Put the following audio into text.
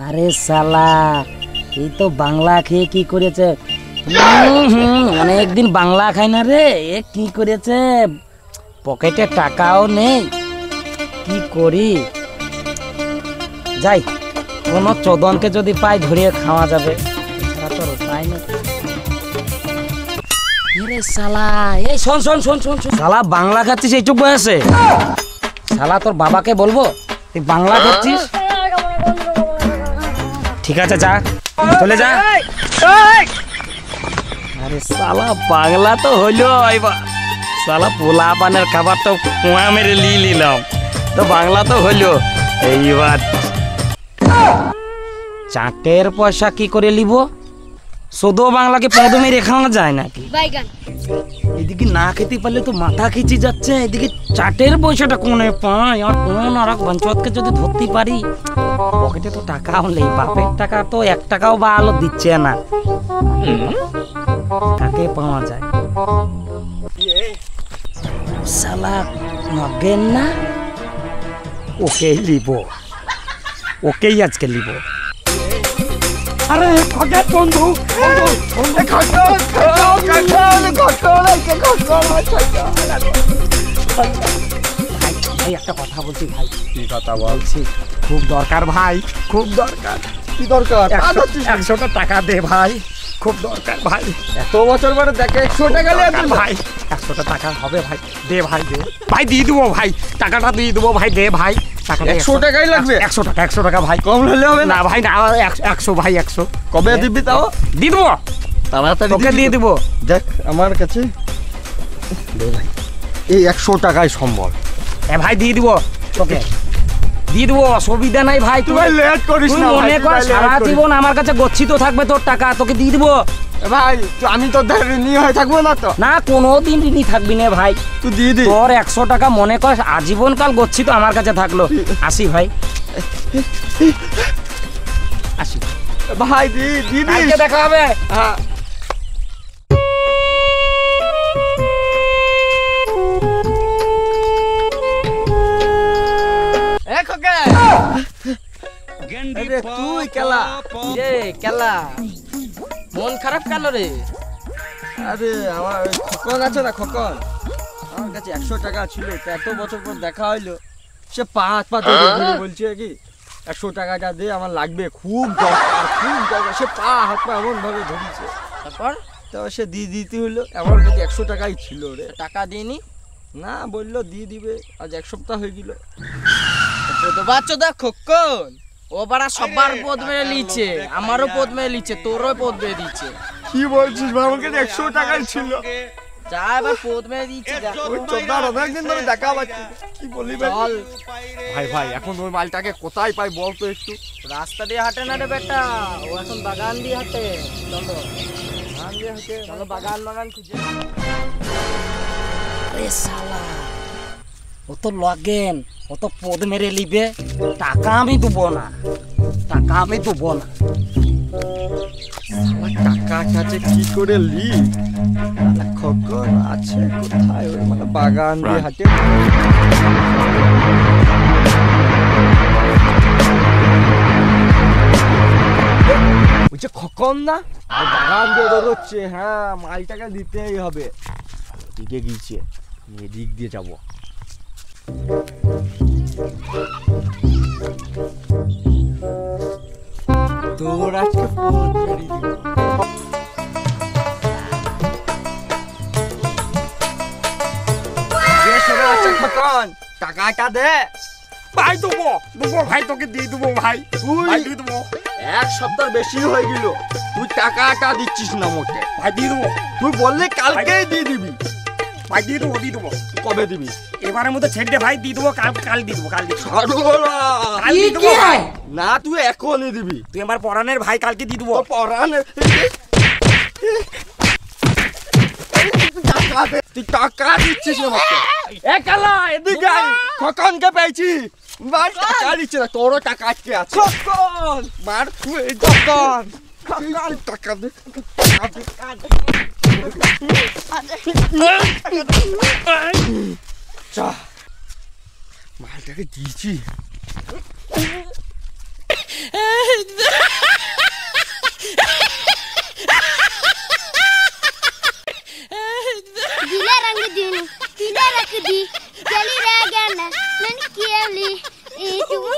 আরে শালা এই তো বাংলা খেয়ে কি করেছে, অনেকদিন বাংলা খাই না রে। এ কি করেছে, পকেটে টাকাও নেই, কি করি। যাই কোনো চোদনকে যদি পাই ধরিয়ে খাওয়া যাবে, এছাড়া তো উপায় নেই। আরে শালা এই শোন শোন শোন শোন শোন, শালা বাংলা খাচ্ছিস এইটুক বয়সে? শালা তোর বাবাকে বলবো তুই বাংলা খাচ্ছিস? ঠিক আছে যা, চলে যা। আরে শালা বাংলা তো হইলো, এবার শালা পোলা পানের খাবার তো কুয়া মেরে নিলাম, তো বাংলা তো হইলো। এইবার চাটের পয়সা কি করে লিব? শুধু বাংলাকে পদে মেরে খাওয়া যায় নাকি? এদিকে না খেতে পারলে তো মাথা খিচি যাচ্ছে, এদিকে চাটের পয়সাটা কোনে পাই? আর কোন আর এক বঞ্চতকে যদি ধরতে পারি, পকেটে তো টাকাও নেই, বাপের টাকা তো 1 টাকাও বা আলো দিচ্ছে না, কাকে পাওয়া যায়? শালা নগেন না, ওকেই লিব, ওকেই আজকে লিব। আরে খগেন বন্ধু, ভাই একটা কথা বলছি ভাই। কি কথা বলছি? খুব দরকার ভাই, খুব দরকার। কি দরকার? 100টা টাকা দে ভাই, খুব দরকার ভাই। এত বছর পরে দেখে 100 টাকা ভাই, 100টা টাকা হবে ভাই, দে ভাই দে ভাই, দিয়ে দেবো ভাই, টাকাটা দিয়ে দেবো ভাই, দে ভাই। 100 টাকাই লাগবে? 100 টাকা ভাই, কম হলে হবে না ভাই, না 100 ভাই, 100। কবে দিবি তাও? দিয়ে দেবো, তাড়াতাড়ি তোকে দিয়ে দেবো। দেখ আমার কাছে দে ভাই, এই 100 টাকায় সম্বল। এ ভাই দিয়ে দিব, তোকে দিয়ে দেবো, অসুবিধা নাই ভাই। তুই লেট করিস না, মনে কর সারা জীবন আমার কাছে গচ্ছিত থাকবে তোর টাকা, তোকে দিয়ে দিব ভাই। আমি তো ঋণী হয়ে থাকবো না তো? না, কোনোদিন ঋণী থাকবি না ভাই, তুই দিয়ে দি। তোর 100 টাকা মনে কর আজীবন কাল গচ্ছিত আমার কাছে থাকলো। আসি ভাই, আসি ভাই, দি দি কালকে দেখা হবে। হ্যাঁ। তুই কেলা রে কেলা, মন খারাপ কেন রে? আরে আমার খোকন আছে না, খোকন আমার কাছে 100 টাকা ছিল, তো এত বছর পর দেখা হইলো, সে পা ধরে বলছে কি 100 টাকাটা দে, আমার লাগবে, খুব দরকার, খুব দরকার। সে পা হাত পা এমন ভাবে ধরেছে, তারপর তো সে দিয়ে দিতে হইলো। আমার কাছে 100 টাকাই ছিল রে। টাকা দিইনি? না, বললো দিয়ে দিবে, আজ 1 সপ্তাহ হয়ে গেল। তো বাচ্চা দেখ খোকন, ও বাড়া সবার পদ মেরে লিচ্ছে, আমারও পদ মেরে লিচ্ছে, তোরও পদ মেরে দিচ্ছে। কি বলছিস ভাই? আমার কাছে 100 টাকাই ছিল। যা এবার পদ মেরে দিচ্ছে, যা। ওই চোদ্দার অনেকদিন ধরে দেখা পাচ্ছি, কি বলি ভাই? ভাই এখন ওই মালটাকে কোথায় পাই বলতো একটু? রাস্তা দিয়ে হাঁটে না রে বেটা, ও এখন বাগান দিয়ে হাঁটে। চলো বাগান দিয়ে হাঁটে, চলো বাগান খুঁজে। আরে শালা, ও তো লগেন, ও তো পদ মেরে লিবে, টাকা আমি দেবো না, টাকা আমি দেবো না। আমার টাকা কাছে কি করে লি? খোকন আছে কোথায়? ওই মানে বাগান দিয়ে হাঁটে। ওই যে খোকন না, বাগান দিয়ে দৌড়চ্ছে। হ্যাঁ, মালটাকে দিতেই হবে। এদিকে গিয়েছে, এদিক দিয়ে যাবো। তোর আজকে টাকাটা দে ভাই, দেবো ভাই, তোকে দিয়ে দেবো ভাই, দিয়ে দেবো। 1 সপ্তাহ বেশি হয়ে গেল, তুই টাকাটা দিচ্ছিস না মোটে। ভাই দিয়ে দেবো, তুই বললি কালকেই দিয়ে দিবি। ভাই দিয়ে দেবো। কবে দিবি? এবারের মধ্যে ছেড়ে দে ভাই, দিয়ে দেবো, কাল দিয়ে দেবো, কাল দিয়ে দেবো। কাল দিয়ে দেবো ভাই। না, তুই এখনই দিবি। তুই আমার পরানের ভাই, কালকে দিয়ে দেবো। তুই টাকা দিচ্ছিস না আমাকে। এদিকে আয়, খোকনকে পেয়েছি। মার, টাকা দিচ্ছে না, তোরও টাকা আটকে আছে। মার, টাকা দে। মালটাকে দিয়েছি, गीला रंग दिन पीला रख दी चली रह गया ना मन केवली ए तुम